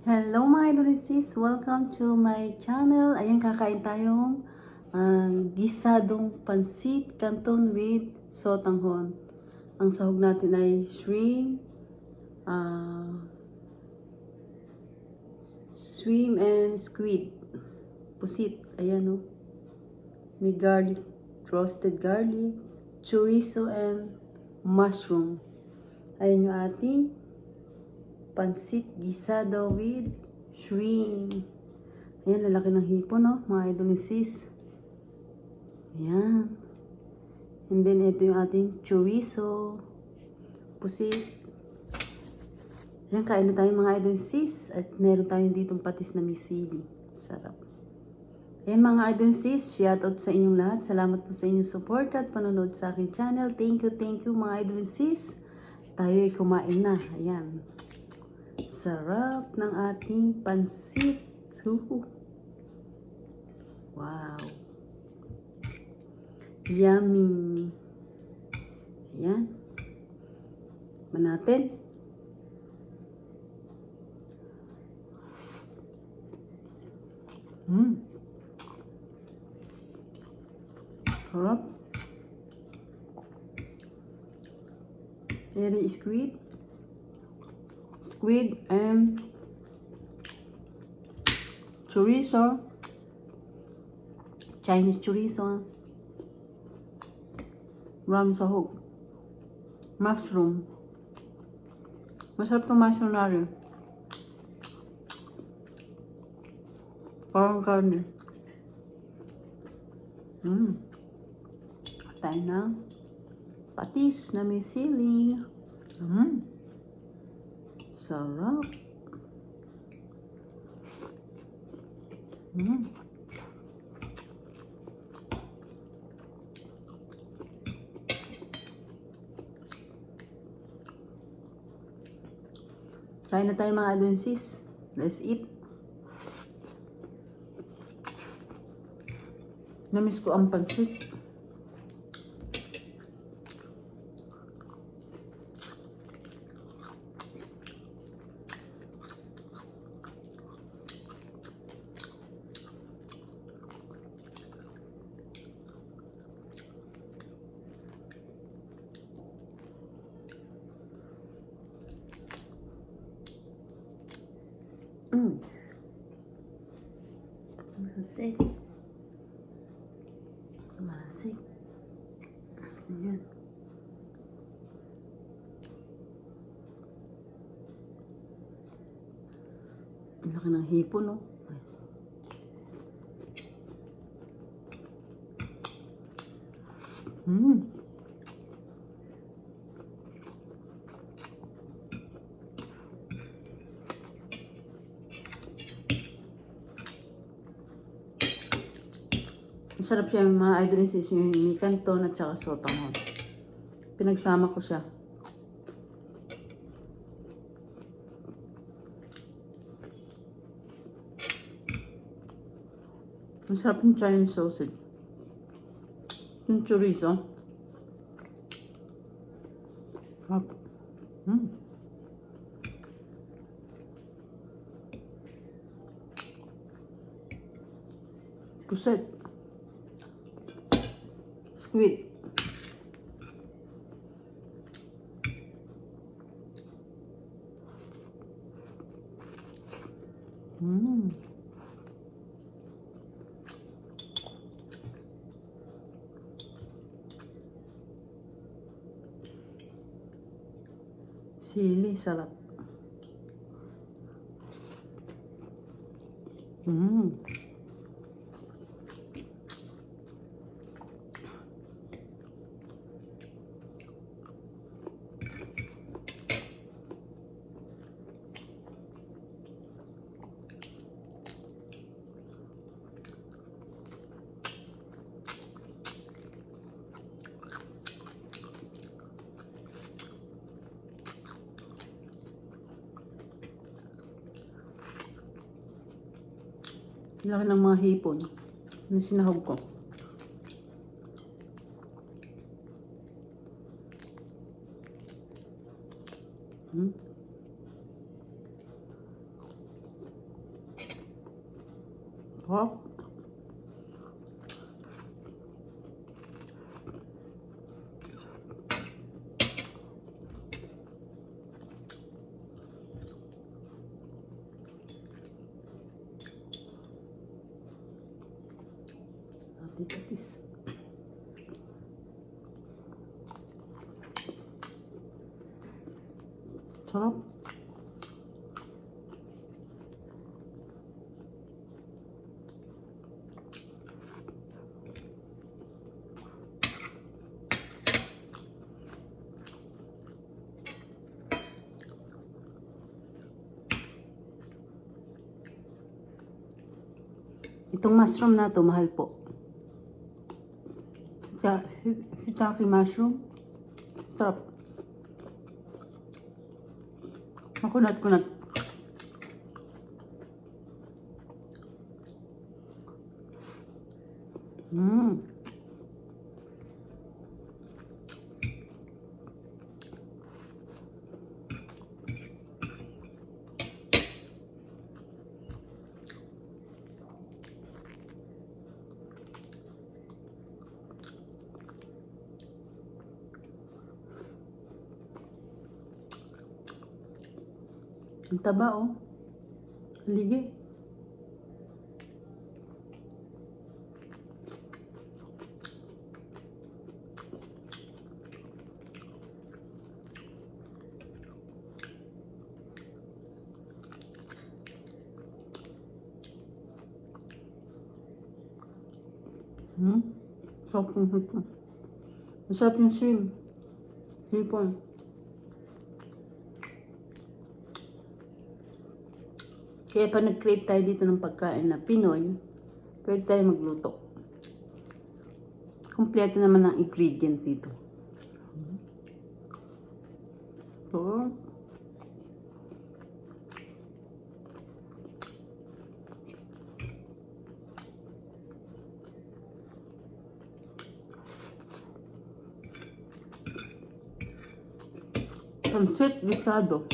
Hello mga idolisis! Welcome to my channel. Ayan, kakain tayong gisadong pansit canton with sotanghon. Ang sahog natin ay shrimp, shrimp and squid. Pusit. Ayan o. May garlic, roasted garlic, chorizo and mushroom. Ayan yung ating pansit gisado with shrimp. Ayan, lalaki ng hipon, no? Mga idolisis. Ayan. And then, ito yung ating chorizo. Pusit. Ayan, kain na tayo mga idolisis. At meron tayong ditong patis na misili. Sarap. Ayan mga idolisis, shout out sa inyong lahat. Salamat po sa inyong support at panonood sa aking channel. Thank you mga idolisis. Tayo ay kumain na. Ayan. Sarap ng ating pansit. Wow. Yummy. Ayan. Manatin. Sarap. Very squid. Squid and chorizo. Chinese chorizo. Ram sahog. Mushroom. Masarap itong mushroom na rin. Parang karne. Tayo na patis na may sili. Sarap. Kain na tayo mga idolisis. Let's eat. Namiss ko ang pansit. Malasig. Malasig. Ayan. Ang laki ng hipon, no? Masarap siya yung mga idolisis yung may canton at saka sotanghon. Pinagsama ko siya. Masarap yung Chinese sausage. Yung chorizo. Sarap. Puset. Squid. Sili, sarap. Laki ng mga hipon na sinahog ko. Sarap. Ating patis. Sarap. Itong mushroom na to, mahal po. Shiitake mushroom. Sarap. Makunat-kunat. Ang taba, oh. Ligi. Sarap yung hipon. Masarap yung shrimp. Hipon. Kaya pa nag-crave tayo dito ng pagkain na Pinoy, pwede tayo magluto. Kompleto naman ang ingredient dito. So, pansit guisado.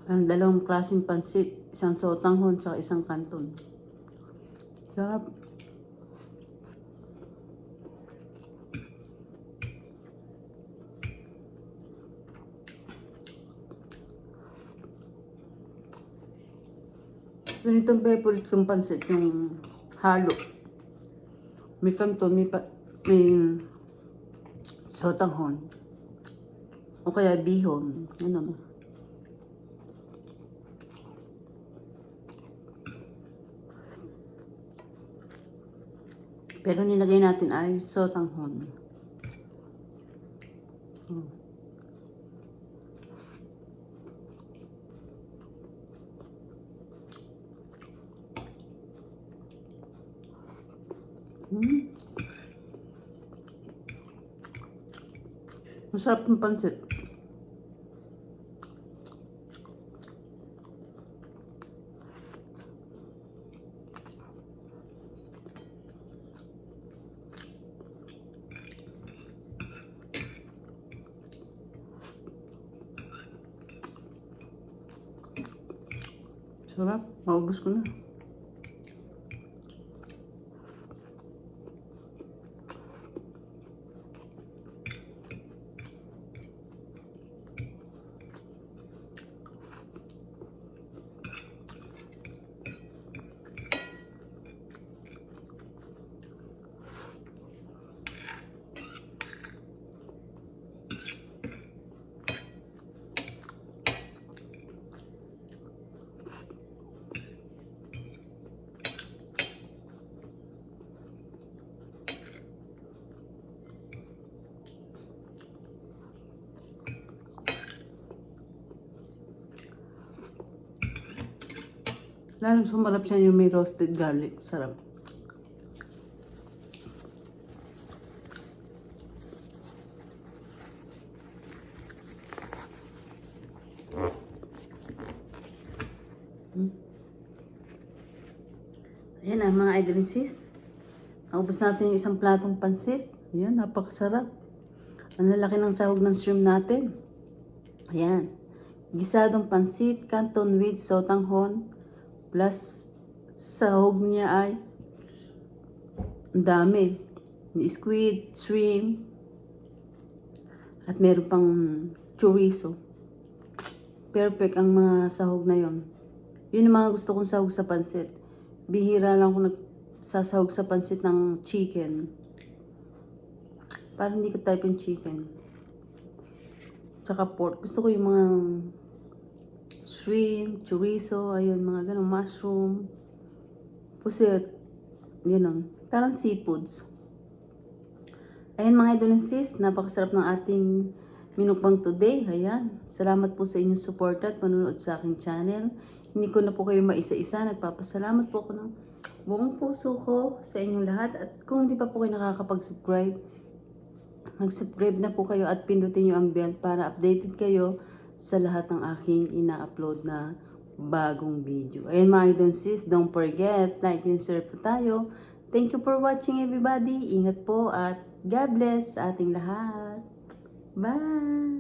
Ang dalawang klaseng pansit, isang sotanghon sa isang kanton. Sarap. Ganitong favorite kong pansit, yung halo. May kanton, may sotanghon. O kaya bihon. Ano. Pero nilagay natin ay sotanghon. Masarap yung pansit. Sarap. Maubos ko na. Lalong sumarap siya yung may roasted garlic. Sarap. Ayan na mga idol and sis. Naubos natin yung isang platong pansit. Ayan, napakasarap. Ang lalaki ng sahog ng shrimp natin. Ayan. Gisadong pansit, canton with sotanghon, plus sahog niya ay ang dami. Squid, shrimp, at meron pang chorizo. Perfect ang mga sahog na yon. Yun ang mga gusto kong sahog sa pansit. Bihira lang ako nagsasahog sa pansit ng chicken. Parang hindi ko type yung chicken. Tsaka pork. Gusto ko yung mga shrimp, chorizo, ayun, mga ganun, mushroom, pusit, ganun. Parang seafoods. Ayan mga idol and sis, napakasarap ng ating minukbang today. Ayan, salamat po sa inyong support at panunood sa aking channel. Hindi ko na po kayo maisa-isa. Nagpapasalamat po ako ng buong puso ko sa inyong lahat. At kung hindi pa po kayo nakakapag-subscribe, mag-subscribe na po kayo at pindutin nyo ang bell para updated kayo sa lahat ng aking ina-upload na bagong video. Ayan mga idol and sis, don't forget, like and share po tayo. Thank you for watching everybody. Ingat po at God bless sa ating lahat. Bye!